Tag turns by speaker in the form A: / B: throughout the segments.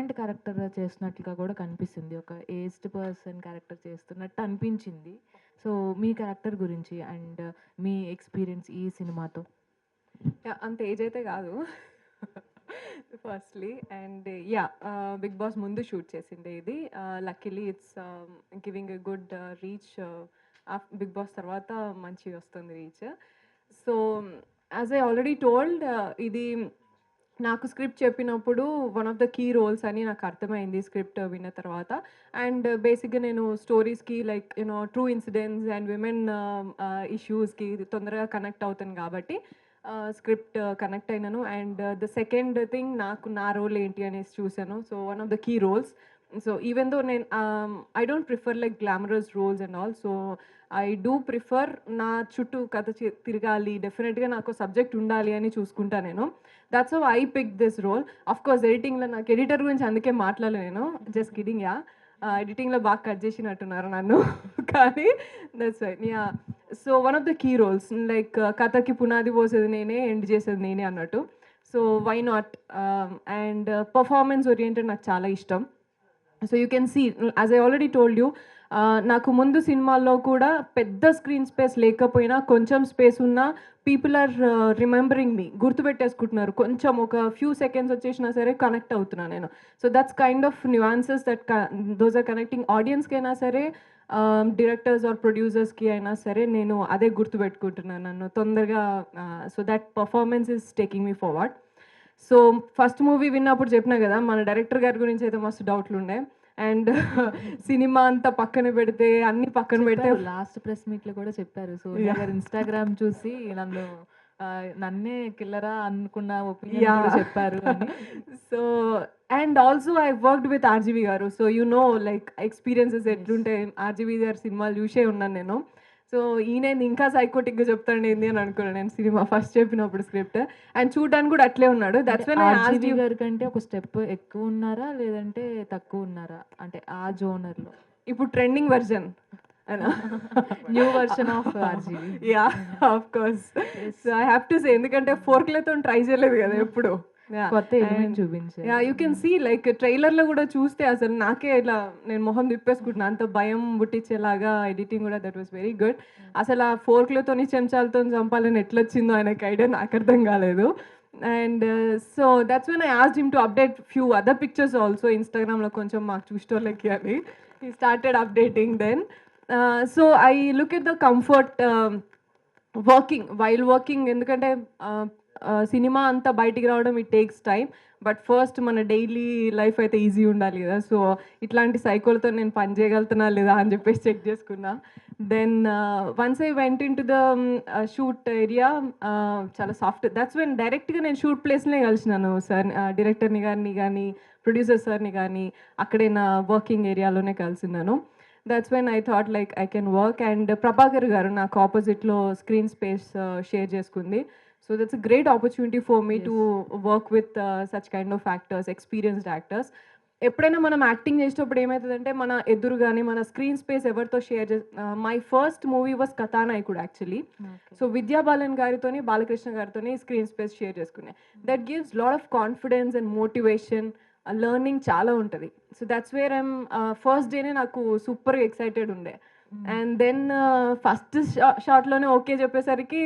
A: Different character చేస్తున్నట్లుగా కూడా కనిపిస్తుంది. ఒక ఏజ్డ్ పర్సన్ క్యారెక్టర్ చేస్తున్నట్టు అనిపించింది. సో, మీ క్యారెక్టర్ గురించి అండ్ మీ ఎక్స్‌పీరియన్స్ ఈ సినిమాతో?
B: అంత ఏజ్ అయితే కాదు ఫస్ట్లీ. అండ్ బిగ్ బాస్ ముందు షూట్ చేసిండే ఇది. Luckily it's giving a good reach. Bigg Boss తర్వాత మంచి వస్తుంది reach. So as I already told, ఇది నాకు స్క్రిప్ట్ చెప్పినప్పుడు one of the key roles అని నాకు అర్థమైంది స్క్రిప్ట్ విన్న తర్వాత. అండ్ బేసిక్గా నేను స్టోరీస్కి like you know true incidents and women ఇష్యూస్కి తొందరగా కనెక్ట్ అవుతాను కాబట్టి స్క్రిప్ట్ కనెక్ట్ అయినాను. అండ్ ద సెకండ్ థింగ్, నాకు నా రోల్ ఏంటి అనేసి చూశాను. So one of the key roles. So even though నేను I don't prefer like glamorous roles and all. So I do prefer నా చుట్టూ కథ తిరగాలి, డెఫినెట్గా నాకు సబ్జెక్ట్ ఉండాలి అని చూసుకుంటా నేను. That's how I pick this role. Of course ఎడిటింగ్లో నాకు ఎడిటర్ గురించి అందుకే మాట్లాడలేను, జస్ట్ కిడింగ్. ఎడిటింగ్లో బాగా కట్ చేసినట్టున్నారు నన్ను కానీ that's right. So one of the key roles, like కథకి పునాది పోసేది నేనే, ఎండ్ చేసేది నేనే అన్నట్టు. So why not. And performance oriented నాకు చాలా ఇష్టం. So you can see, as I already told you, నాకు ముందు సినిమాల్లో కూడా పెద్ద స్క్రీన్ స్పేస్ లేకపోయినా కొంచెం స్పేస్ ఉన్నా పీపుల్ ఆర్ రిమెంబరింగ్ మీ, గుర్తుపెట్టేసుకుంటున్నారు. కొంచెం ఒక ఫ్యూ సెకండ్స్ వచ్చేసినా సరే కనెక్ట్ అవుతున్నా నేను. So that's kind of nuances that those are connecting ఆడియన్స్కి అయినా సరే, డైరెక్టర్స్ ఆర్ ప్రొడ్యూసర్స్కి అయినా సరే. నేను అదే గుర్తుపెట్టుకుంటున్నాను నన్ను తొందరగా. So that performance is taking me forward. So first movie విన్నప్పుడు చెప్పినా కదా, మన డైరెక్టర్ గారి గురించి అయితే మస్తు డౌట్లు ఉండే. అండ్ సినిమా అంతా పక్కన పెడితే, అన్ని పక్కన పెడితే,
A: లాస్ట్ ప్రెస్ మీట్లో కూడా చెప్పారు, సోనియా గారు ఇన్స్టాగ్రామ్ చూసి నన్నే కిల్లరా అనుకున్న ఒపీనియన్ చెప్పారు అని.
B: So and also I worked with RGV garu. So you know like experiences ఎట్లుంటే, ఆర్జీవి గారి సినిమాలు చూసే ఉన్నాను నేను. సో ఈయన ఇంకా సైకోటిక్గా చెప్తాడు ఏంది అని అనుకున్నాను నేను సినిమా ఫస్ట్ చెప్పినప్పుడు స్క్రిప్ట్. అండ్ చూడడానికి కూడా అట్లే ఉన్నాడు. దట్స్ వెన్
A: ఆర్జీవి గారి కంటే ఒక స్టెప్ ఎక్కువ ఉన్నారా లేదంటే తక్కువ ఉన్నారా, అంటే ఆ జోనర్లో?
B: ఇప్పుడు trending version,
A: new version of RGV.
B: Yeah of course. So I have to say, ఎందుకంటే ఫోర్క్లతో ట్రై చేయలేదు కదా ఎప్పుడు.
A: కొత్త ఎలిమెంట్ చూపించారు.
B: యూ కెన్ సీ లైక్ ట్రైలర్లో కూడా చూస్తే అసలు నాకే ఇలా నేను మొహం తిప్పేసుకుంటున్నా, అంత భయం పుట్టించేలాగా ఎడిటింగ్ కూడా. That was very good. అసలు ఆ ఫోర్క్లతోని చెంచాలతో చంపాలని ఎట్లొచ్చిందో ఆయనకి ఐడియా నాకు అర్థం కాలేదు. And so that's when I asked him to update few other pictures also ఇన్స్టాగ్రామ్లో, కొంచెం మాకు చూసేటోళ్ళకి అని. He started updating then. So I look at the comfort working, while working. ఎందుకంటే సినిమా అంతా బయటికి రావడం it takes time, but first మన డైలీ లైఫ్ అయితే ఈజీ ఉండాలి కదా. సో ఇట్లాంటి సైకోలతో నేను పని చేయగలుగుతున్నా లేదా అని చెప్పేసి చెక్ చేసుకున్నా. Then once I went in to the shoot area, చాలా సాఫ్ట్. దట్స్ వెన్ డైరెక్ట్గా నేను షూట్ ప్లేస్లోనే కలిసినాను సార్, డైరెక్టర్ని గారిని కానీ ప్రొడ్యూసర్ సార్ని కానీ అక్కడే నా వర్కింగ్ ఏరియాలోనే కలిసినాను. That's when I thought like I can work. And Prabhakar garu నాకు ఆపోజిట్లో స్క్రీన్ స్పేస్ షేర్ చేసుకుంది. So that's a great opportunity for me to work with such kind of actors, experienced actors. ఎప్పుడైనా మనం యాక్టింగ్ చేసేటప్పుడు ఏమవుతుందంటే, మన ఎదురుగానే మన స్క్రీన్ స్పేస్ ఎవరితో share my first movie was Kathanayakudu actually. So Vidya Balan గారితోని, బాలకృష్ణ గారితోని స్క్రీన్ స్పేస్ షేర్ చేసుకునే. That gives lot of confidence and motivation, learning చాలా ఉంటుంది. So that's where I'm first డేనే నాకు సూపర్ ఎక్సైటెడ్ ఉండే. అండ్ దెన్ ఫస్ట్ షాట్లోనే ఓకే చెప్పేసరికి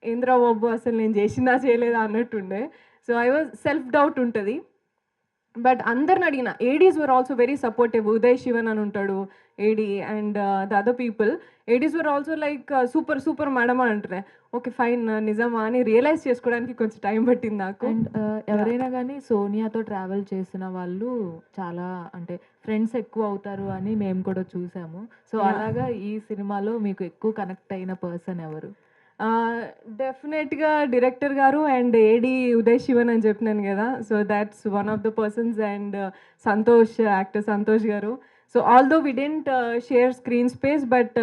B: ఏంద్రా బాబు అసలు నేను చేసిందా చేయలేదా అన్నట్టుండే. So I was self doubt ఉంటుంది. బట్ అందరిని అడిగిన ADs were also very supportive. Uday Shivan అని ఉంటాడు AD, and the other people. ADs were also like super super madam అని అంటున్నా. ఓకే ఫైన్, నిజమా అని రియలైజ్ చేసుకోవడానికి కొంచెం టైం పట్టింది నాకు.
A: అండ్ ఎవరైనా కానీ సోనియాతో ట్రావెల్ చేసిన వాళ్ళు చాలా అంటే ఫ్రెండ్స్ ఎక్కువ అవుతారు అని మేము కూడా చూసాము. సో అలాగా ఈ సినిమాలో మీకు ఎక్కువ కనెక్ట్ అయిన పర్సన్ ఎవరు?
B: డెఫినెట్గా డైరెక్టర్ గారు అండ్ ఏడి ఉదయ్ శివన్ అని చెప్పినాను కదా. So that's one of the persons. And Santosh, actor Santosh garu. So although we didn't share screen space, but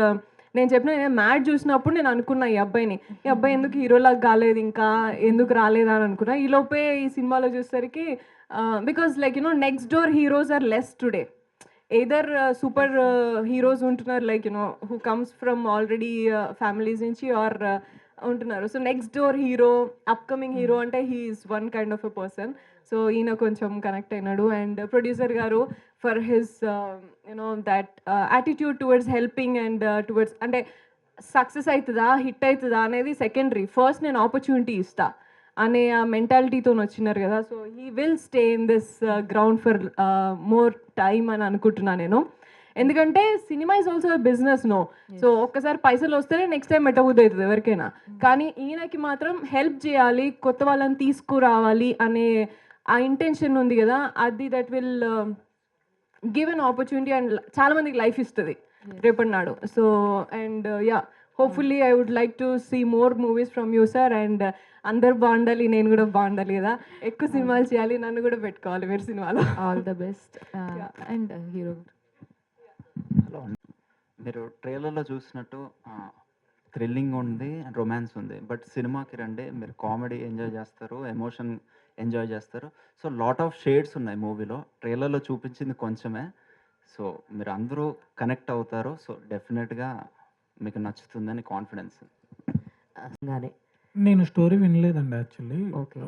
B: నేను చెప్పిన మ్యాట్ చూసినప్పుడు నేను అనుకున్నా ఈ అబ్బాయి ఎందుకు హీరోలాగా కాలేదు, ఇంకా ఎందుకు రాలేదా అని అనుకున్నా. ఈ లోపే ఈ సినిమాలో చూసేసరికి, because like next door heroes are less today. Either super heroes ఉంటున్నారు, like who comes from already families నుంచి, ఆర్ ఉంటున్నారు. So next door hero, upcoming hero అంటే he is one kind of a person. So ఈయన కొంచెం connect అయినాడు. And producer garu for his you know that attitude towards helping and towards అంటే success అవుతుందా hit అవుతుందా అనేది సెకండరీ, ఫస్ట్ నేను ఆపర్చునిటీ ఇస్తా అనే ఆ మెంటాలిటీతో వచ్చినారు కదా. So he will stay in this ground for more time అని అనుకుంటున్నాను నేను. ఎందుకంటే cinema is also business no. So ఒక్కసారి పైసలు వస్తేనే నెక్స్ట్ టైం పెట్టబుద్ధి అవుతుంది ఎవరికైనా. కానీ ఈయనకి మాత్రం హెల్ప్ చేయాలి, కొత్త వాళ్ళని తీసుకురావాలి అనే ఆ ఇంటెన్షన్ ఉంది కదా, అది that will give an opportunity and చాలా మందికి లైఫ్ ఇస్తుంది రేపటి నాడు. So and yeah hopefully I would like to see more movies from you sir. And అందరు బాగుండాలి, నేను కూడా బాగుండాలి కదా, ఎక్కువ సినిమాలు చేయాలి, నన్ను కూడా పెట్టుకోవాలి మీరు సినిమాలో.
A: All the best. And hero
C: hello అండి. మీరు ట్రైలర్లో చూసినట్టు థ్రిల్లింగ్ ఉంది, రొమాన్స్ ఉంది. బట్ సినిమాకి రండి, మీరు కామెడీ ఎంజాయ్ చేస్తారు, ఎమోషన్ ఎంజాయ్ చేస్తారు. సో లాట్ ఆఫ్ షేడ్స్ ఉన్నాయి మూవీలో. ట్రైలర్లో చూపించింది కొంచెమే. సో మీరు అందరూ కనెక్ట్ అవుతారు. సో డెఫినెట్గా మీకు నచ్చుతుందని కాన్ఫిడెన్స్.
D: గానే
E: నేను స్టోరీ వినలేదండి యాక్చువల్లీ.
D: ఓకే.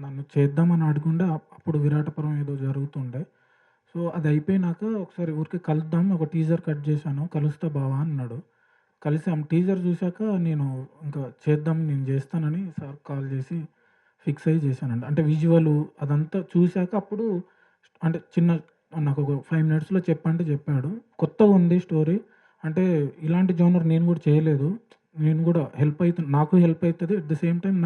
E: నన్ను చేద్దామని అడగకుండా అప్పుడు విరాటపురం ఏదో జరుగుతుండే. సో అది అయిపోయినాక ఒకసారి ఊరికి కలుద్దాం, ఒక టీజర్ కట్ చేశాను, కలుస్తా బావా అన్నాడు. కలిసాం. టీజర్ చూశాక నేను ఇంకా చేద్దాం, నేను చేస్తానని సార్ కాల్ చేసి ఫిక్స్ అయ్యి చేశానండి. అంటే విజువల్ అదంతా చూశాక అప్పుడు అంటే నాకు ఒక 5 మినిట్స్లో చెప్పంటే చెప్పాడు. కొత్తగా ఉంది స్టోరీ, అంటే ఇలాంటి జోనర్ నేను కూడా చేయలేదు, నేను కూడా హెల్ప్ అవుతుంది, నాకు హెల్ప్ అవుతుంది, అట్ ద సేమ్ టైం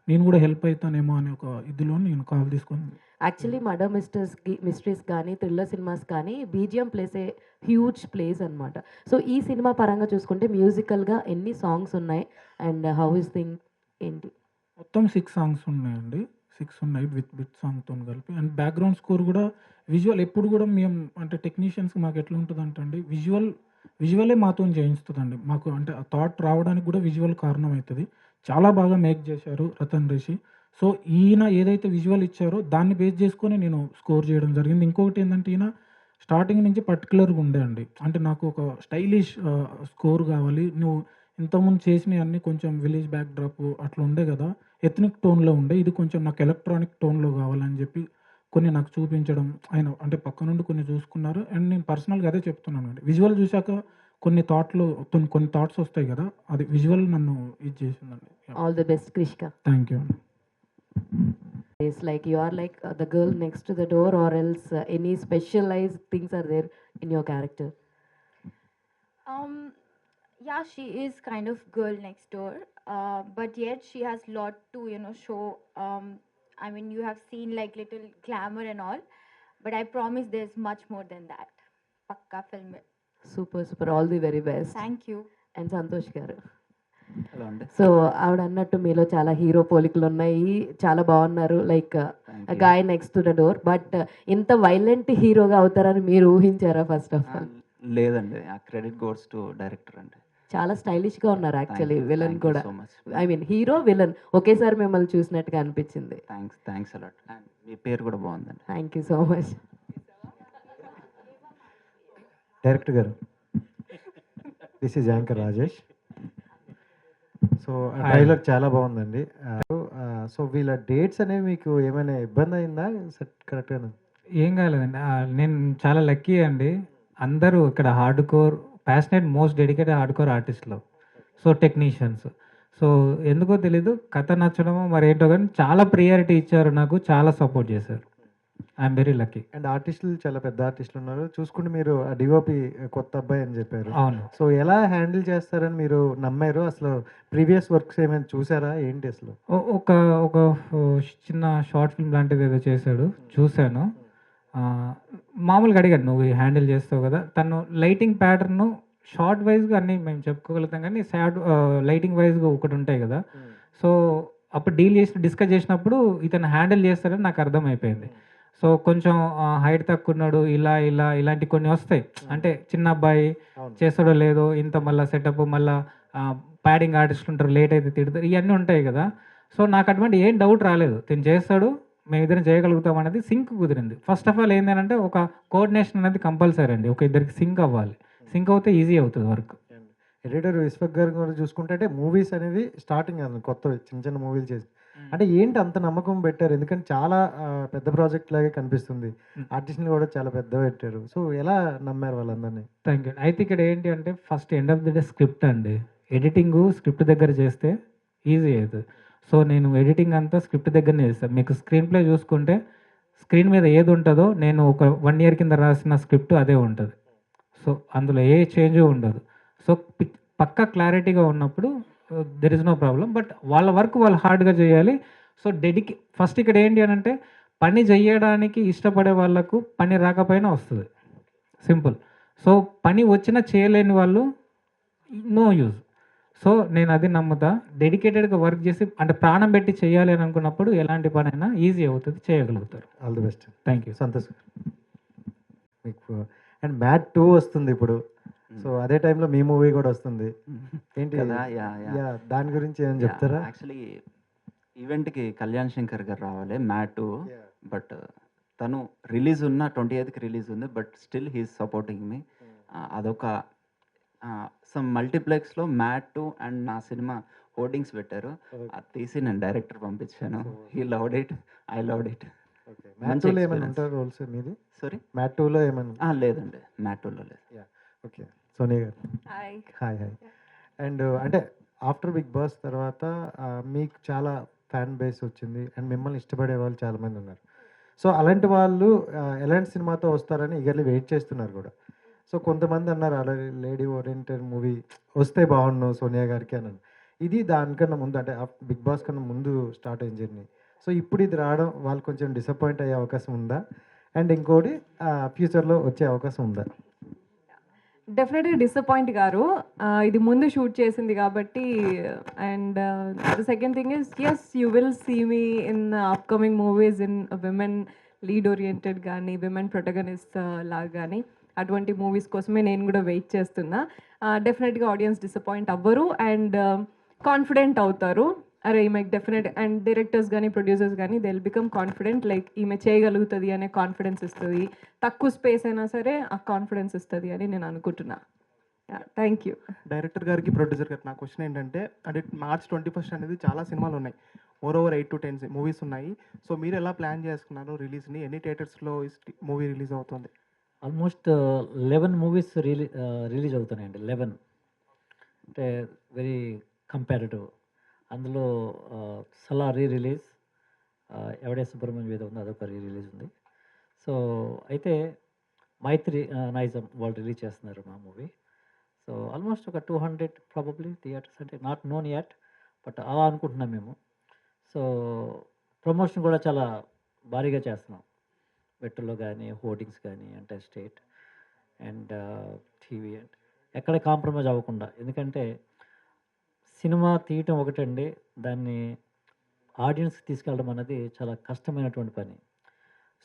E: నేను కూడా హెల్ప్ అవుతానేమో అనే ఒక ఇదిలో నేను కాల్ తీసుకొని.
D: యాక్చువల్లీ మర్డర్ మిస్టరీస్ కానీ థ్రిల్లర్ సినిమాస్ కానీ BGM place a huge place అనమాట. సో ఈ సినిమా పరంగా చూసుకుంటే మ్యూజికల్గా ఎన్ని సాంగ్స్ ఉన్నాయి అండ్ హౌ ఇస్ థింగ్ ఏంటి?
E: మొత్తం 6 సాంగ్స్ ఉన్నాయండి. 6 ఉన్నాయి విత్ సాంగ్తో కలిపి. అండ్ బ్యాక్గ్రౌండ్ స్కోర్ కూడా విజువల్ ఎప్పుడు కూడా మేము అంటే టెక్నీషియన్స్కి మాకు ఎట్లా ఉంటుంది అంటే విజువలే మాతో చేయిస్తుందండి. మాకు అంటే ఆ థాట్ రావడానికి కూడా విజువల్ కారణం అవుతుంది. చాలా బాగా మేక్ చేశారు రతన్ రిషి. సో ఈయన ఏదైతే విజువల్ ఇచ్చారో దాన్ని బేస్ చేసుకొని నేను స్కోర్ చేయడం జరిగింది. ఇంకొకటి ఏంటంటే ఈయన స్టార్టింగ్ నుంచి పర్టికులర్గా ఉండే అండి, అంటే నాకు ఒక స్టైలిష్ స్కోర్ కావాలి, నువ్వు ఇంతకుముందు చేసినవి అన్నీ కొంచెం విలేజ్ బ్యాక్ డ్రాప్ అట్లా ఉండే కదా, ఎథనిక్ టోన్లో ఉండే, ఇది కొంచెం నాకు ఎలక్ట్రానిక్ టోన్లో కావాలని చెప్పి కొన్ని నాకు చూపించడం, ఆయన అంటే పక్క నుండి కొన్ని చూసుకున్నారు. అండ్ నేను పర్సనల్గా అదే చెప్తున్నాను అండి, విజువల్ చూశాక కొన్ని థాట్స్ వస్తాయి కదా, అది విజువల్ నన్ను ఇది చేసిందండి.
D: ఆల్ ది బెస్ట్ క్రిష్క.
E: థ్యాంక్ యూ అండి.
D: It's like you are like the girl next to the door, or else any specialized things are there in your character?
F: Um, yeah, she is kind of girl next door, but yet she has lot to show. I mean, you have seen like little glamour and all, but I promise there's much more than that. Pakka film.
D: Super, all the very best.
F: Thank you.
D: And Santosh గారు,
C: hello అండి.
D: So ఆవిడ అన్నట్టు మీలో చాలా hero పోలికలు ఉన్నాయి, చాలా బాగున్నారు, like
C: Thank you.
D: Guy next to the door. But ఇంత వైలెంట్ హీరోగా అవుతారని మీరు ఊహించారా ఫస్ట్ ఆఫ్ ఆల్?
C: లేదండి, ఆ క్రెడిట్ గోస్ టు డైరెక్టర్ అండి.
D: చాలా స్టైలిష్ గా ఉన్నారు యాక్చువల్లీ, విలన్ కూడా.
C: So much.
D: I mean hero villain ఒకేసారి మిమ్మల్ని చూసినట్టుగా అనిపించింది.
C: Thanks a lot. అండ్ మీ పేరు కూడా బాగుందండి.
D: Thank you so much.
G: Director garu, this is anchor Rajesh. So trailer చాలా బాగుందండి. సో వీళ్ళ డేట్స్ అనేవి మీకు ఏమైనా ఇబ్బంది అయిందా? కరెక్ట్గా
H: ఏం కాలేదండి. నేను చాలా లక్కీ అండి. అందరూ ఇక్కడ hard core passionate most dedicated hard core ఆర్టిస్టులు, సో టెక్నీషియన్స్. సో ఎందుకో తెలీదు, కథ నచ్చడమో మరి ఏంటో కానీ చాలా ప్రియారిటీ ఇచ్చారు నాకు, చాలా సపోర్ట్ చేశారు. I'm very lucky.
G: అండ్ ఆర్టిస్టులు చాలా పెద్ద ఆర్టిస్టులు ఉన్నారు. చూసుకుంటే మీరు డిఓపి కొత్త అబ్బాయి అని చెప్పారు.
H: అవును.
G: సో ఎలా హ్యాండిల్ చేస్తారని మీరు నమ్మారు? అసలు ప్రీవియస్ వర్క్స్ ఏమైనా చూసారా ఏంటి అసలు?
H: ఒక ఒక చిన్న షార్ట్ ఫిల్మ్ లాంటిది ఏదో చేశాడు, చూశాను. మామూలుగా అడిగాడు, నువ్వు హ్యాండిల్ చేస్తావు కదా. తను లైటింగ్ ప్యాటర్న్ షార్ట్ వైజ్గా అన్నీ మేము చెప్పుకోగలుగుతాం, కానీ లైటింగ్ వైజ్గా ఒకటి ఉంటాయి కదా. సో అప్పుడు డిస్కస్ చేసినప్పుడు ఇతను హ్యాండిల్ చేస్తారని నాకు అర్థమైపోయింది. సో కొంచెం హైట్ తక్కువ ఉన్నాడు, ఇలాంటి కొన్ని వస్తాయి. అంటే చిన్న అబ్బాయి చేస్తాడో లేదో, ఇంత మళ్ళీ సెటప్, మళ్ళీ ప్యాడింగ్ ఆర్టిస్టులు ఉంటారు, లేట్ అయితే తిడతారు, ఇవన్నీ ఉంటాయి కదా. సో నాకు అటువంటి ఏం డౌట్ రాలేదు, తిని చేస్తాడు, మేమిద్దరం చేయగలుగుతాం అనేది సింక్ కుదిరింది. ఫస్ట్ ఆఫ్ ఆల్ ఏంటంటే ఒక కోఆర్డినేషన్ అనేది కంపల్సరీ అండి, ఒక ఇద్దరికి సింక్ అవ్వాలి. సింక్ అవుతే ఈజీ అవుతుంది వర్క్.
G: ఎడిటర్ విశ్వక్ గారు కూడా చూసుకుంటే అంటే మూవీస్ అనేవి స్టార్టింగ్ కొత్త చిన్న మూవీలు చేసి అంటే ఏంటి అంత నమ్మకం పెట్టారు? ఎందుకంటే చాలా పెద్ద ప్రాజెక్ట్ లాగే కనిపిస్తుంది. ఆర్టిస్ట్‌ని కూడా చాలా పెద్దగా పెట్టారు. సో, ఎలా నమ్మారు వాళ్ళందరిని?
H: Thank you. అయితే ఇక్కడ ఏంటి అంటే first end of the day script అండి. ఎడిటింగు స్క్రిప్ట్ దగ్గర చేస్తే ఈజీ అవుతుంది. సో, నేను ఎడిటింగ్ అంతా స్క్రిప్ట్ దగ్గరనే చేస్తాను. మీకు స్క్రీన్ ప్లే చూసుకుంటే స్క్రీన్ మీద ఏది ఉంటుందో నేను ఒక 1 ఇయర్ కింద రాసిన స్క్రిప్ట్ అదే ఉంటుంది. సో, అందులో ఏ చేంజ్ ఉండదు. సో, పక్కా క్లారిటీగా ఉన్నప్పుడు there is no problem. But వాళ్ళ వర్క్ వాళ్ళు హార్డ్‌గా చేయాలి. సో, ఫస్ట్ ఇక్కడ ఏంటి అనంటే పని చేయడానికి ఇష్టపడే వాళ్ళకు పని రాకపోయినా వస్తది. సింపుల్. సో, పని వచ్చినా చేయలేని వాళ్ళు నో యూజ్. సో, నేను అది నమ్ముతా. డెడికేటెడ్‌గా వర్క్ చేసి అంటే ప్రాణం పెట్టి చేయాలి అని అనుకున్నప్పుడు ఎలాంటి పనైనా ఈజీ అవుతది. చేయగలుగుతారు.
G: All the best.
H: Thank you.
G: Santosh గారు. మీకు అండ్ మ్యాట్ 2 వస్తుంది ఇప్పుడు. సో, అదే టైంలో మీ మూవీ కూడా వస్తుంది. ఏంటి
C: కదా! యాహ్! యాహ్!
G: యాహ్! దాని గురించి ఏమైనా చెప్తారా?
C: యాక్చువల్లీ ఈవెంట్‌కి కళ్యాణ్ శంకర్ గారు రావాలి మ్యాట్ 2. బట్ తను రిలీజ్ ఉన్న 28కి రిలీజ్ ఉంది. But still he is supporting me. అదొక సమ్ మల్టీప్లెక్స్‌లో మ్యాట్ 2 అండ్ నా సినిమా హోర్డింగ్స్ పెట్టారు. అది తీసి నేను డైరెక్టర్ పంపించాను. He loved it. I loved it.
G: Okay. మ్యాట్ 2లో ఏమైనా ఉంటారా రోల్స్ మీది?
C: సారీ?
G: మ్యాట్ 2లో ఏమైనా?
C: లేదండి. మ్యాట్ 2లో లేదు.
G: యాహ్! ఓకే. సోనియా గారు.
B: హాయ్.
G: హాయ్. హాయ్. అండ్ అంటే ఆఫ్టర్ బిగ్ బాస్ తర్వాత మీకు చాలా ఫ్యాన్ బేస్ వచ్చింది. అండ్ మిమ్మల్ని ఇష్టపడే వాళ్ళు చాలామంది ఉన్నారు. సో, అలాంటి వాళ్ళు ఎలాంటి సినిమాతో వస్తారని ఈగర్లీ వెయిట్ చేస్తున్నారు కూడా. సో, కొంతమంది అన్నారు ఆల్రెడీ లేడీ ఓరియెంటెడ్ మూవీ వస్తే బాగుండు సోనియా గారికి అని. ఇది దానికన్నా ముందు అంటే బిగ్ బాస్ కన్నా ముందు స్టార్ట్ అయిన జర్నీ. సో, ఇప్పుడు ఇది రావడం వాళ్ళు కొంచెం డిసప్పాయింట్ అయ్యే అవకాశం ఉందా? అండ్ ఇంకోటి ఫ్యూచర్‌లో వచ్చే అవకాశం ఉందా?
B: డెఫినెట్‌గా డిసప్పాయింట్ గారు. ఇది ముందు షూట్ చేసింది కాబట్టి. And the second thing is yes you will see me in upcoming movies in women lead oriented కానీ విమెన్ ప్రొటగనిస్ట్ లాగా కానీ అటువంటి మూవీస్ కోసమే నేను కూడా వెయిట్ చేస్తున్నా. డెఫినెట్‌గా ఆడియన్స్ డిసప్పాయింట్ అవ్వరు అండ్ కాన్ఫిడెంట్ అవుతారు. అరే ఈమెకి డెఫినెట్ అండ్ డైరెక్టర్స్ కానీ ప్రొడ్యూసర్స్ కానీ they will become confident like ఈమె చేయగలుగుతుంది అనే కాన్ఫిడెన్స్ ఇస్తుంది. తక్కువ స్పేస్ అయినా సరే ఆ కాన్ఫిడెన్స్ ఇస్తుంది అని నేను అనుకుంటున్నా. Thank you.
I: డైరెక్టర్ గారికి ప్రొడ్యూసర్ గారికి నా క్వశ్చన్ ఏంటంటే అంటే మార్చ్ 21 అనేది చాలా సినిమాలు ఉన్నాయి. మోర్ ఓవర్ 8 to 10 మూవీస్ ఉన్నాయి. సో, మీరు ఎలా ప్లాన్ చేసుకున్నారు రిలీజ్ని? ఎన్ని థియేటర్స్లో మూవీ రిలీజ్ అవుతుంది?
J: ఆల్మోస్ట్ 11 మూవీస్ రిలీజ్ అవుతున్నాయండి. 11 అంటే వెరీ కంపారిటివ్. అందులో సలా రిలీజ్, ఎవడే సుబ్రహ్మణ్యం ఏదో ఉంది అదొక రిలీజ్ ఉంది. సో, అయితే మైత్రి నైజం వాళ్ళు రిలీజ్ చేస్తున్నారు మా మూవీ. సో, ఆల్మోస్ట్ ఒక 200 ప్రాబబ్లీ థియేటర్స్ అంటే నాట్ నోన్ యట్ బట్ అలా అనుకుంటున్నాం మేము. సో, ప్రమోషన్ కూడా చాలా భారీగా చేస్తున్నాం. మెట్రోలో కానీ హోర్డింగ్స్ కానీ అంటే స్టేట్ అండ్ టీవీ అండ్ ఎక్కడ కాంప్రమైజ్ అవ్వకుండా. ఎందుకంటే సినిమా తీయటం ఒకటండి, దాన్ని ఆడియన్స్కి తీసుకెళ్ళడం అన్నది చాలా కష్టమైనటువంటి పని.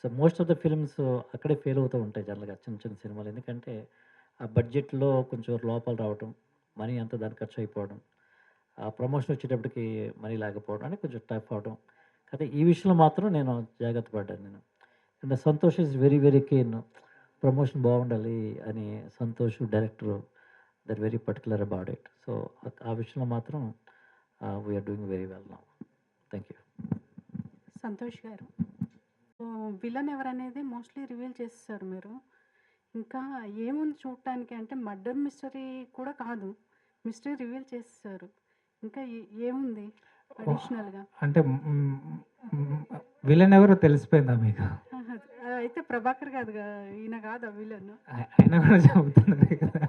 J: So, most of the films అక్కడే ఫెయిల్ అవుతూ ఉంటాయి జనరల్గా చిన్న చిన్న సినిమాలు. ఎందుకంటే ఆ బడ్జెట్లో కొంచెం లోపాలు రావడం, మనీ అంతా దానికి ఖర్చు అయిపోవడం, ఆ ప్రమోషన్ వచ్చేటప్పటికి మనీ లేకపోవడం అని కొంచెం టఫ్ అవడం. అయితే ఈ విషయంలో మాత్రం నేను జాగ్రత్త పడ్డాను నేను. And Santosh is very very keen promotion బాగుండాలి అని. Santosh director they're very particular about it. So, ఆ విషయంలో మాత్రం we're doing very well now. Thank you.
K: Santosh garu, villain ఎవరనేది మోస్ట్లీ రివీల్ చేసేసారు మీరు. ఇంకా ఏముంది చూడటానికి అంటే మర్డర్ మిస్టరీ కూడా కాదు, మిస్టరీ రివీల్ చేసేసారు. ఇంకా ఏముంది అడిషనల్గా?
H: అంటే విలన్ ఎవరో తెలిసిపోయిందా మీకు?
K: అయితే ప్రభాకర్ కాదు, ఈయన కాదు ఆ విలన్.
H: ఆయన కూడా చెబుతున్నారు కదా,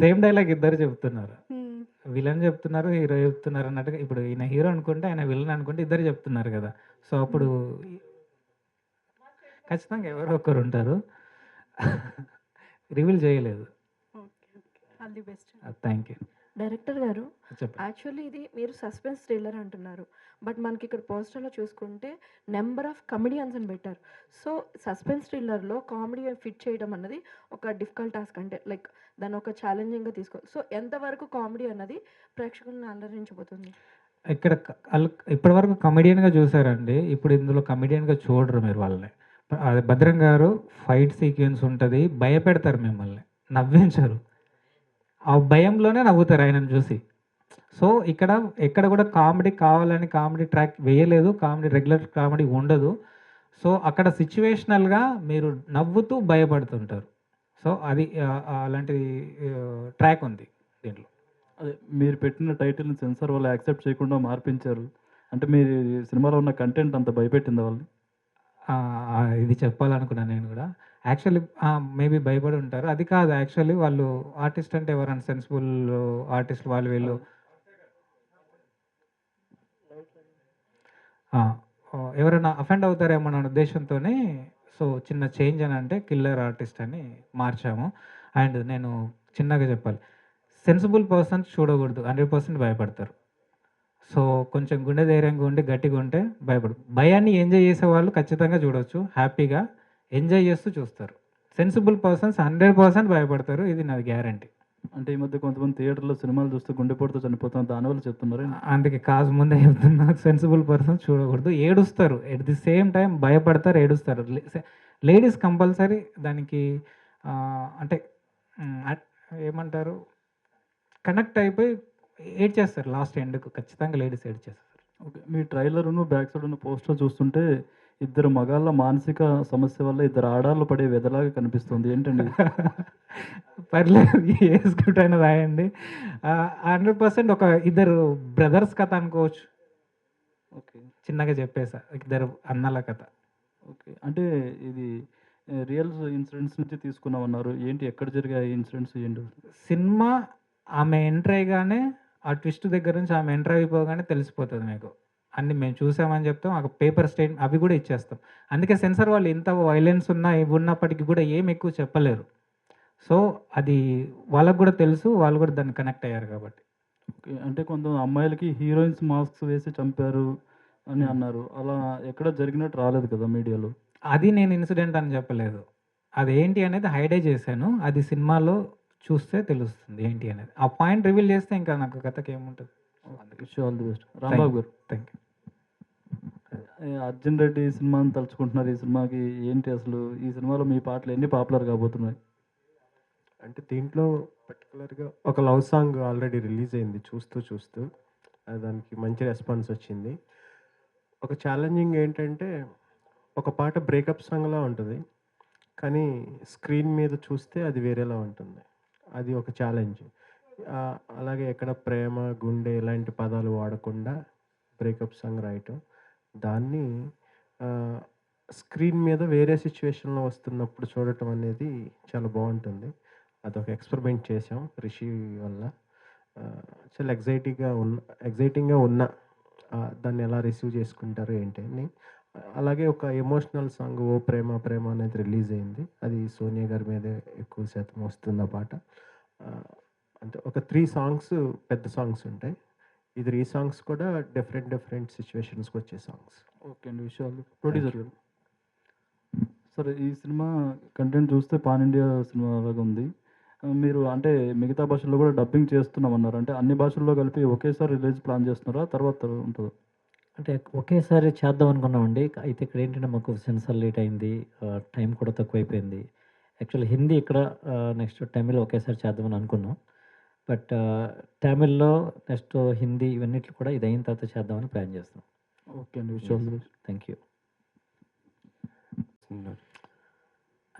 H: సేమ్ డైలాగ్ ఇద్దరు చెప్తున్నారు. విలన్ చెప్తున్నారు, హీరో చెప్తున్నారు అన్నట్టుగా. ఇప్పుడు ఈయన హీరో అనుకుంటే ఆయన విలన్ అనుకుంటే ఇద్దరు చెప్తున్నారు కదా. సో, అప్పుడు ఖచ్చితంగా ఎవరో ఒకరు ఉంటారు. రివీల్ చేయలేదు.
K: Okay okay, all the best.
H: Thank you.
L: Director గారు,
H: చెప్పండి.
L: యాక్చువల్లీ ఇది మీరు సస్పెన్స్ థ్రిల్లర్ అంటున్నారు, బట్ మనకి ఇక్కడ పోస్టర్లో చూసుకుంటే నెంబర్ ఆఫ్ కమెడియన్స్ అని పెట్టారు. సో సస్పెన్స్ థ్రిల్లర్లో కామెడీ ఫిట్ చేయడం అన్నది ఒక డిఫికల్ట్ టాస్క్, అంటే లైక్ దాన్ని ఒక ఛాలెంజింగ్గా తీసుకోవాలి. సో ఎంతవరకు కామెడీ అన్నది ప్రేక్షకులను అలరించబోతుంది?
H: ఇక్కడ ఇప్పటివరకు కమెడియన్గా చూసారండి. ఇప్పుడు ఇందులో కమెడియన్గా చూడరు మీరు వాళ్ళని. అది భద్రం గారు ఫైట్ సీక్వెన్స్ ఉంటుంది, భయపెడతారు మిమ్మల్ని, నవ్వించరు. ఆ భయంలోనే నవ్వుతారు ఆయనను చూసి. సో ఎక్కడ కూడా కామెడీ కావాలని కామెడీ ట్రాక్ వేయలేదు. కామెడీ రెగ్యులర్ కామెడీ ఉండదు. సో అక్కడ సిచ్యువేషనల్‌గా మీరు నవ్వుతూ భయపడుతుంటారు. సో అది అలాంటి ట్రాక్ ఉంది దీంట్లో.
M: అదే మీరు పెట్టిన టైటిల్‌ని సెన్సార్ వాళ్ళు యాక్సెప్ట్ చేయకుండా మార్పించారు. అంటే మీరు ఈ సినిమాలో ఉన్న కంటెంట్ అంత భయపెట్టిందా వాళ్ళని?
H: ఇది చెప్పాలనుకున్నాను నేను కూడా. యాక్చువల్లీ మేబీ భయపడి ఉంటారు. అది కాదు యాక్చువల్లీ వాళ్ళు ఆర్టిస్ట్ అంటే ఎవరైనా సెన్సిబుల్ ఆర్టిస్ట్ వాళ్ళు వీళ్ళు ఎవరైనా అఫెండ్ అవుతారేమో అన్న ఉద్దేశంతోనే సో చిన్న చేంజ్ అని అంటే కిల్లర్ ఆర్టిస్ట్ అని మార్చాము. అండ్ నేను చిన్నగా చెప్పాలి, సెన్సిబుల్ పర్సన్స్ చూడకూడదు, 100% భయపడతారు. సో కొంచెం గుండె ధైర్యంగా ఉండి గట్టిగా ఉంటే భయాన్ని ఎంజాయ్ చేసేవాళ్ళు ఖచ్చితంగా చూడవచ్చు, హ్యాపీగా ఎంజాయ్ చేస్తూ చూస్తారు. సెన్సిబుల్ పర్సన్స్ 100% భయపడతారు, ఇది నాది గ్యారంటీ.
M: అంటే ఈ మధ్య కొంతమంది థియేటర్‌లో సినిమాలు చూస్తూ గుండెపోటుతో చనిపోతున్నారు. దానివల్ల చెప్తున్నారా?
H: అందుకే కాజ్ ముందే చెప్తున్నా, సెన్సిబుల్ పర్సన్స్ చూడకూడదు. ఏడుస్తారు, ఎట్ ది సేమ్ టైం భయపడతారు, ఏడుస్తారు. లేడీస్ కంపల్సరీ దానికి అంటే ఏమంటారు, కనెక్ట్ అయిపోయి ఏడ్చేస్తారు లాస్ట్ ఎండ్‌కు. ఖచ్చితంగా లేడీస్ ఏడ్చేస్తారు.
M: ఓకే. మీ ట్రైలర్‌ను, బ్యాక్ సైడ్ ఉన్న పోస్టర్ చూస్తుంటే ఇద్దరు మగాళ్ళ మానసిక సమస్య వల్ల ఇద్దరు ఆడాళ్ళు పడే వ్యధలాగా కనిపిస్తుంది. ఏంటండి?
H: పర్లేదు, ఏ స్క్రిప్ట్ అయినా రాయండి. 100% ఒక ఇద్దరు బ్రదర్స్ కథ అనుకోవచ్చు.
M: ఓకే.
H: చిన్నగా చెప్పేసా, ఇద్దరు అన్నల కథ.
M: ఓకే. అంటే ఇది రియల్ ఇన్సిడెంట్స్ నుంచి తీసుకున్నామన్నారు. ఏంటి, ఎక్కడ జరిగాయి ఇన్సిడెంట్స్ ఏంటి?
H: సినిమా ఆమె ఎంటర్ అయ్యగానే ఆ ట్విస్ట్ దగ్గర నుంచి ఆమె ఎంటర్ అయిపోగానే తెలిసిపోతుంది మీకు. అన్ని మేము చూసామని చెప్తాం, ఆ పేపర్ స్టేట్ అవి కూడా ఇచ్చేస్తాం. అందుకే సెన్సార్ వాళ్ళు ఎంత వైలెన్స్ ఉన్నా ఇవి ఉన్నప్పటికీ కూడా ఏం ఎక్కువ చెప్పలేరు. సో అది వాళ్ళకు కూడా తెలుసు, వాళ్ళు కూడా దాన్ని కనెక్ట్ అయ్యారు కాబట్టి.
M: ఓకే. అంటే కొంత అమ్మాయిలకి హీరోయిన్స్ మాస్క్స్ వేసి చంపారు అని అన్నారు. అలా ఎక్కడ జరిగినట్టు రాలేదు కదా మీడియాలో.
H: అది నేను ఇన్సిడెంట్ అని చెప్పలేదు. అదేంటి అనేది హైడే చేశాను. అది సినిమాలో చూస్తే తెలుస్తుంది ఏంటి అనేది. ఆ పాయింట్ రివీల్ చేస్తే ఇంకా నాకు కథకి ఏముంటుంది.
M: Wish all the best. Rambabu గారు,
H: థ్యాంక్ యూ.
M: అర్జున్ రెడ్డి సినిమాని తలుచుకుంటున్నారు. ఈ సినిమాకి ఏంటి అసలు, ఈ సినిమాలో మీ పాటలు ఎన్ని పాపులర్ కాబోతున్నాయి?
G: అంటే దీంట్లో పర్టికులర్గా ఒక లవ్ సాంగ్ ఆల్రెడీ రిలీజ్ అయింది. చూస్తూ దానికి మంచి రెస్పాన్స్ వచ్చింది. ఒక ఛాలెంజింగ్ ఏంటంటే, ఒక పాట బ్రేకప్ సాంగ్లా ఉంటుంది, కానీ స్క్రీన్ మీద చూస్తే అది వేరేలా ఉంటుంది. అది ఒక ఛాలెంజ్. అలాగే ఎక్కడ ప్రేమ, గుండె ఇలాంటి పదాలు వాడకుండా బ్రేకప్ సాంగ్ రాయటం, దాన్ని స్క్రీన్ మీద వేరే సిచ్యువేషన్లో వస్తున్నప్పుడు చూడటం అనేది చాలా బాగుంటుంది. అదొక ఎక్స్పెరిమెంట్ చేసాం రిషి వల్ల. చాలా ఎగ్జైటింగ్గా ఉన్న దాన్ని ఎలా రిసీవ్ చేసుకుంటారు ఏంటి అని. అలాగే ఒక ఎమోషనల్ సాంగ్ ఓ ప్రేమ ప్రేమ అనేది రిలీజ్ అయింది. అది సోనియా గారి మీదే ఎక్కువ శాతం వస్తుంది ఆ పాట. అంటే ఒక 3 సాంగ్స్ పెద్ద సాంగ్స్ ఉంటాయి. ఈ 3 సాంగ్స్ కూడా డిఫరెంట్ సిచ్యువేషన్స్కి వచ్చే సాంగ్స్.
M: ఓకే అండి. విషయాలు ప్రొడ్యూసర్ సరే, ఈ సినిమా కంటెంట్ చూస్తే పాన్ ఇండియా సినిమా లాగా ఉంది. మీరు అంటే మిగతా భాషల్లో కూడా డబ్బింగ్ చేస్తున్నామన్నారు. అంటే అన్ని భాషల్లో కలిపి ఒకేసారి రిలీజ్ ప్లాన్ చేస్తున్నారా, తర్వాత ఉంటుందా?
J: అంటే ఒకేసారి చేద్దాం అనుకున్నామండి. అయితే ఇక్కడ ఏంటంటే మాకు సెన్సార్ లేట్ అయింది, టైం కూడా తక్కువైపోయింది. యాక్చువల్లీ హిందీ ఇక్కడ, నెక్స్ట్ తమిళ్ ఒకేసారి చేద్దామని అనుకున్నాం. బట్ తమిళ్లో నెక్స్ట్ హిందీ ఇవన్నిట్లు కూడా ఇది అయిన తర్వాత చేద్దామని ప్లాన్ చేస్తున్నాం.
M: ఓకే అండి. విషయాలు
J: థ్యాంక్ యూ.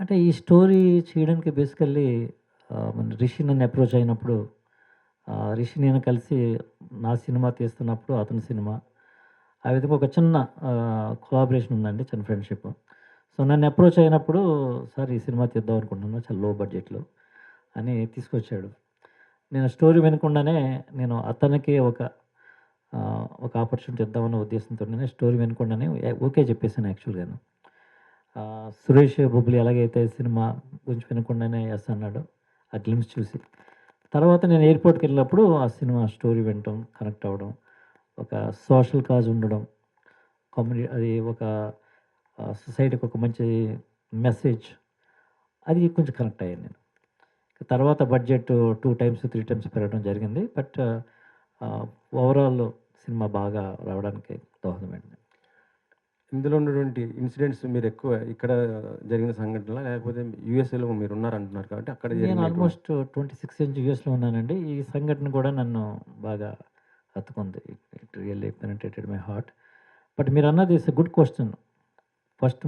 J: అంటే ఈ స్టోరీ చేయడానికి బేసికల్లీ మన రిషి నన్ను అప్రోచ్ అయినప్పుడు, రిషి నేను కలిసి నా సినిమా తీస్తున్నప్పుడు అతని సినిమా, ఆ విధంగా ఒక చిన్న కొలాబరేషన్ ఉందండి, చిన్న ఫ్రెండ్షిప్. సో నన్ను అప్రోచ్ అయినప్పుడు, సార్ ఈ సినిమా తీద్దాం అనుకుంటున్నాను చాలా లో బడ్జెట్లో అని తీసుకొచ్చాడు. నేను స్టోరీ వినకుండానే నేను అతనికి ఒక ఆపర్చునిటీ ఇద్దామన్న ఉద్దేశంతో నేను స్టోరీ వినకుండానే ఓకే చెప్పేసాను. యాక్చువల్గాను సురేష్ బొబ్బులి ఎలాగైతే సినిమా గురించి వినకుండానే ఎస్ అన్నాడు ఆ గ్లిమ్స్ చూసి. తర్వాత నేను ఎయిర్పోర్ట్కి వెళ్ళినప్పుడు ఆ సినిమా స్టోరీ వినటం, కనెక్ట్ అవ్వడం, ఒక సోషల్ కాజ్ ఉండడం, కమ్యూనిటీ, అది ఒక సొసైటీకి ఒక మంచి మెసేజ్, అది కొంచెం కనెక్ట్ అయ్యాను నేను. తర్వాత బడ్జెట్ 2 times 3 times పెరగడం జరిగింది. బట్ ఓవరాల్ సినిమా బాగా రావడానికి దోహదమైంది.
N: ఇందులో ఉన్నటువంటి ఇన్సిడెంట్స్ మీరు ఎక్కువ ఇక్కడ జరిగిన సంఘటనలా లేకపోతే యూఎస్ఏలో మీరు ఉన్నారంటున్నారు కాబట్టి అక్కడ
J: నేను
N: జరిగినటువంటి
J: ఆల్మోస్ట్ 26 ఇయర్స్ యూఎస్లో ఉన్నానండి. ఈ సంఘటన కూడా నన్ను బాగా హత్తుకుంది. It really penetrated my heart. But మీరు అన్నది it's a good question. First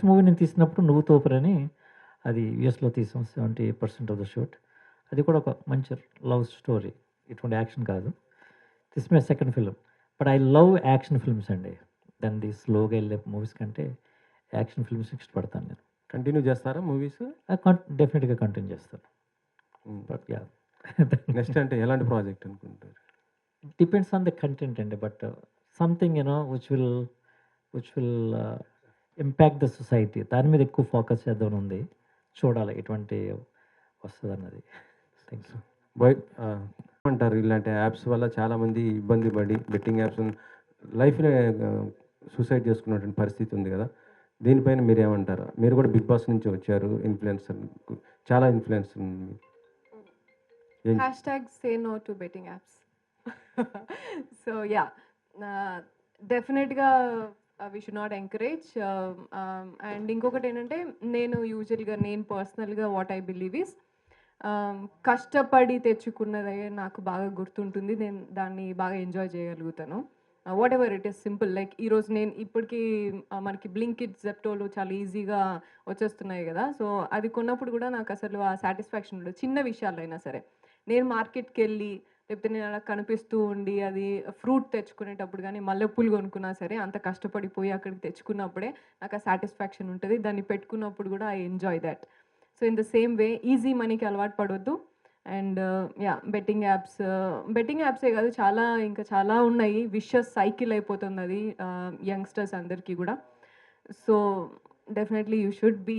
J: movie నేను తీసినప్పుడు నువ్వు తోపరని అది యూఎస్లో తీసాం. 70% ఆఫ్ ద షూట్. అది కూడా ఒక మంచి లవ్ స్టోరీ, ఇటువంటి యాక్షన్ కాదు. This my second film. But I love action films అండి. దాన్ని స్లోగా వెళ్ళే మూవీస్ కంటే యాక్షన్ ఫిల్మ్స్ ఇష్టపడతాను నేను.
N: కంటిన్యూ చేస్తారా మూవీస్?
J: డెఫినెట్గా కంటిన్యూ చేస్తాను. బట్ యా
N: నెక్స్ట్ అంటే ఎలాంటి ప్రాజెక్ట్ అనుకుంటారు?
J: డిపెండ్స్ ఆన్ ద కంటెంట్ అండి. But something which will impact the society, దాని మీద ఎక్కువ ఫోకస్ చేద్దామని ఉంది. చూడాలి ఎటువంటి వస్తుంది అన్నది. Thank you.
N: బాయ్ అంటారు ఇలాంటి యాప్స్ వల్ల చాలామంది ఇబ్బంది పడి బెట్టింగ్ యాప్స్ లైఫ్ని సూసైడ్ చేసుకున్నటువంటి పరిస్థితి ఉంది కదా, దీనిపైన మీరు ఏమంటారు? మీరు కూడా బిగ్ బాస్ నుంచి వచ్చారు, ఇన్ఫ్లుయెన్సర్, చాలా ఇన్ఫ్లుయెన్స్ ఉంది.
B: #say no to betting apps. So yeah, డెఫినెట్గా we should not encourage. And ఇంకొకటి ఏంటంటే నేను పర్సనల్గా వాట్ ఐ బిలీవ్ ఈస్ కష్టపడి తెచ్చుకున్నదే నాకు బాగా గుర్తుంటుంది. నేను దాన్ని బాగా ఎంజాయ్ చేయగలుగుతాను. What ever it is simple. Like ఈరోజు నేను ఇప్పటికీ మనకి బ్లింకిట్, జెప్టోలు చాలా ఈజీగా వచ్చేస్తున్నాయి కదా. సో అది కొన్నప్పుడు కూడా నాకు అసలు ఆ సాటిస్ఫాక్షన్ ఉండదు. చిన్న విషయాలు అయినా సరే, నేను మార్కెట్కి వెళ్ళి లేకపోతే నేను అలా కనిపిస్తూ ఉండి అది ఫ్రూట్ తెచ్చుకునేటప్పుడు కానీ మల్లెపూలు కొనుక్కున్నా సరే, అంత కష్టపడిపోయి అక్కడికి తెచ్చుకున్నప్పుడే నాకు ఆ సాటిస్ఫాక్షన్ ఉంటుంది. దాన్ని పెట్టుకున్నప్పుడు కూడా I enjoy that. So in the same way easy మనీకి అలవాటు పడవద్దు. అండ్ యా, బెట్టింగ్ యాప్సే కాదు, ఇంకా చాలా ఉన్నాయి. విషస్ సైకిల్ అయిపోతుంది అది యంగ్స్టర్స్ అందరికీ కూడా. So definitely you should be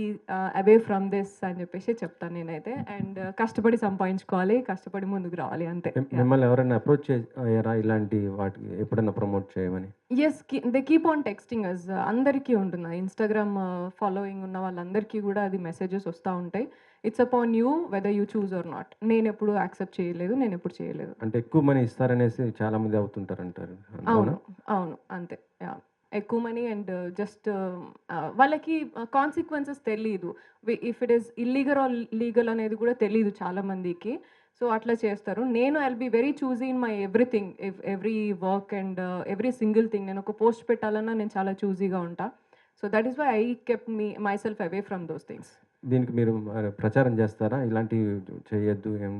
B: away from this అని చెప్పేసి చెప్తాను నేనైతే. అండ్ కష్టపడి సంపాదించుకోవాలి, కష్టపడి ముందుకు రావాలి, అంతే.
N: మిమ్మల్ని ఎవరైనా అప్రోచ్ అయ్యారా ఇలాంటి వాటికి ఎప్పుడైనా ప్రమోట్ చేయమని?
B: Yes, they keep on texting us. అందరికీ ఉంటుంది, ఇన్స్టాగ్రామ్ ఫాలోయింగ్ ఉన్న వాళ్ళందరికీ కూడా అది మెసేజెస్ వస్తూ ఉంటాయి. It's upon you whether you choose or not. నేను ఎప్పుడు యాక్సెప్ట్ చేయలేదు, నేను ఎప్పుడు చేయలేదు.
N: అంటే ఎక్కువ మనీ ఇస్తారనేసి చాలా మంది అవుతుంటారు అంటారు.
B: అవును అంతే. యా, ఎక్కువ మనీ అండ్ జస్ట్ వాళ్ళకి కాన్సిక్వెన్సెస్ తెలీదు. If it is illegal or legal అనేది కూడా తెలీదు చాలా మందికి. సో అట్లా చేస్తారు. నేను I'll be very choosy in my everything, every work and every single thing. నేను ఒక పోస్ట్ పెట్టాలన్నా నేను చాలా చూజీగా ఉంటా. So that is why I kept myself away from those things.
N: దీనికి మీరు ప్రచారం చేస్తారా? ఇలాంటివి చేయొద్దు, ఏం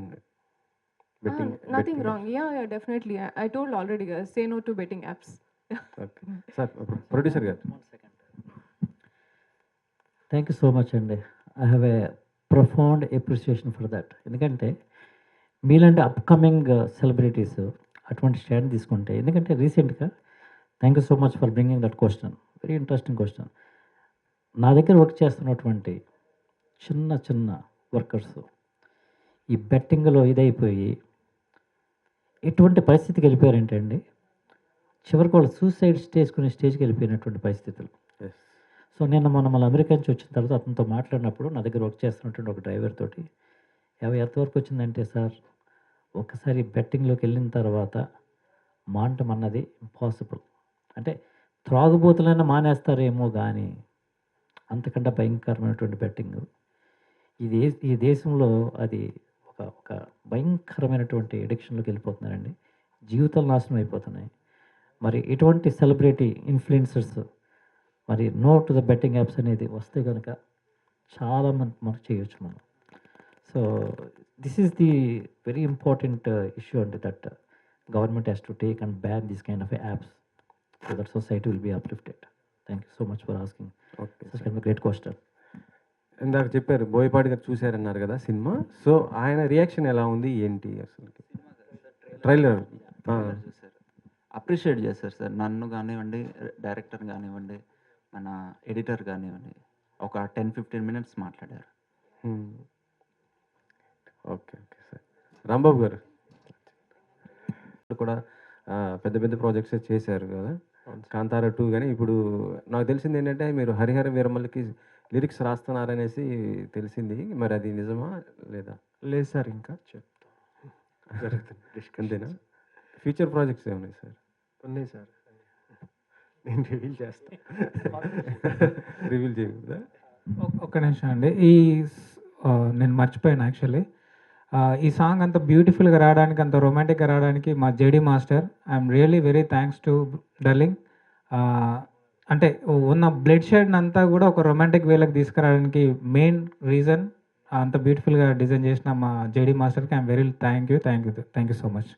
B: nothing wrong. Yeah, definitely. I told already, say no to betting apps.
N: Sir, producer garu.
J: Thank you so much అండి. I have a profound appreciation for that. ఎందుకంటే మీలాంటి అప్కమింగ్ సెలబ్రిటీస్ అటువంటి స్టాండ్ తీసుకుంటే, ఎందుకంటే రీసెంట్గా thank you so much for bringing that question, very interesting question. నా దగ్గర work చేస్తున్నటువంటి చిన్న చిన్న వర్కర్స్ ఈ బెట్టింగ్లో ఇదైపోయి ఎటువంటి పరిస్థితికి వెళ్ళిపోయారంటే అండి, చివరికి వాళ్ళు సూసైడ్ స్టేజ్కి వెళ్ళిపోయినటువంటి పరిస్థితులు. సో నేను మన అమెరికా నుంచి వచ్చిన తర్వాత అతనితో మాట్లాడినప్పుడు, నా దగ్గర వర్క్ చేస్తున్నటువంటి ఒక డ్రైవర్ తోటి, ఎంతవరకు వచ్చిందంటే, సార్ ఒకసారి బెట్టింగ్లోకి వెళ్ళిన తర్వాత మానటం అన్నది ఇంపాసిబుల్. అంటే త్రాగుబోతులైనా మానేస్తారేమో కానీ అంతకంటే భయంకరమైనటువంటి బెట్టింగ్ ఈ దేశంలో అది ఒక భయంకరమైనటువంటి ఎడిక్షన్లోకి వెళ్ళిపోతున్నారండి. జీవితాలు నాశనం అయిపోతున్నాయి. మరి ఇటువంటి సెలబ్రిటీ ఇన్ఫ్లుయెన్సర్స్ మరి no to the betting apps అనేది వస్తే కనుక చాలామంది మనకు చేయొచ్చు మనం. So this is the very important issue అండి, that government has to take and ban this kind of apps so that society will be uplifted. Thank you so much for asking such kind of great question.
N: ఇందాక చెప్పారు బోయపాటి గారు చూశారన్నారు కదా cinema. So ఆయన reaction ఎలా ఉంది ఏంటి? అసలు trailer
C: appreciate చేశారు సార్. నన్ను కానివ్వండి, డైరెక్టర్ కానివ్వండి, మన ఎడిటర్ కానివ్వండి, ఒక 10-15 మినిట్స్ మాట్లాడారు.
N: Okay sir. రాంబాబు గారు కూడా పెద్ద పెద్ద ప్రాజెక్ట్స్ చేశారు కదా, కాంతారా 2 కానీ ఇప్పుడు నాకు తెలిసింది ఏంటంటే మీరు హరిహర వీరమల్లికి లిరిక్స్ రాస్తున్నారనేసి తెలిసింది. మరి అది నిజమా లేదా?
G: లేదు సార్, ఇంకా చెప్తా.
N: అంతేనా? ఫ్యూచర్ ప్రాజెక్ట్స్ ఏమున్నాయి సార్?
G: ఉన్నాయి సార్. నేను రివీల్ చేస్తాను.
N: రివీల్ చేయకూడదా?
H: ఒక్క నిమిషం అండి. నేను మర్చిపోయాను యాక్చువల్లీ. ఈ సాంగ్ అంత బ్యూటిఫుల్గా రావడానికి, అంత రొమాంటిక్గా రావడానికి మా JD master, I'm really very thanks to darling. అంటే ఉన్న బ్లడ్ షేడ్ని అంతా కూడా ఒక రొమాంటిక్ వేలోకి తీసుకురావడానికి మెయిన్ రీజన్ అంత బ్యూటిఫుల్గా డిజైన్ చేసిన మా జేడి మాస్టర్కి I'm very thank you so much.